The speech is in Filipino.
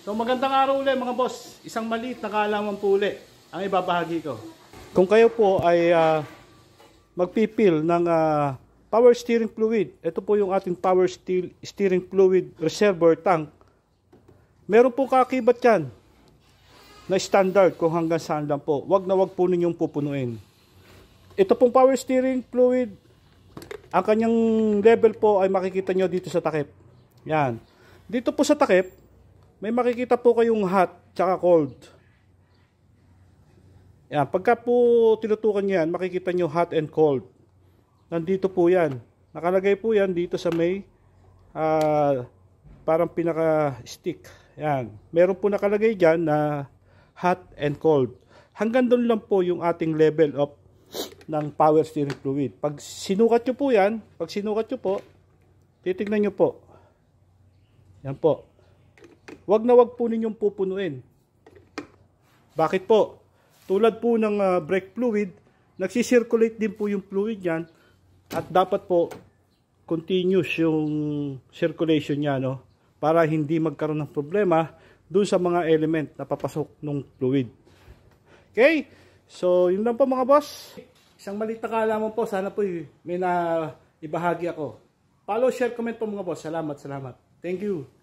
So magandang araw ulit mga boss. Isang maliit na kaalaman po ulit ang ibabahagi ko. Kung kayo po ay magpipil ng power steering fluid, ito po yung ating power steering fluid reservoir tank. Meron po kakibat yan na standard kung hanggang saan lang po. Wag na wag po ninyong pupunuin. Ito pong power steering fluid, ang kanyang level po ay makikita nyo dito sa takip. Yan. Dito po sa takip, may makikita po kayong hot tsaka cold. Yan. Pagka po tinutukan nyo yan, makikita nyo hot and cold. Nandito po yan. Nakalagay po yan dito sa may parang pinaka-stick. Yan. Meron po nakalagay dyan na hot and cold. Hanggang doon lang po yung ating level of ng power steering fluid. Pag sinukat nyo po yan, titignan nyo po. Yan po. Wag na wag po ninyong pupunuin. Bakit po? Tulad po ng brake fluid, nagsisirculate din po yung fluid yan at dapat po continuous yung circulation niya, no? Para hindi magkaroon ng problema dun sa mga element na papasok ng fluid. Okay? So, yun lang po mga boss. Isang maliit na kaalaman po. Sana po may na ibahagi ako. Follow, share, comment po mga boss. Salamat. Thank you.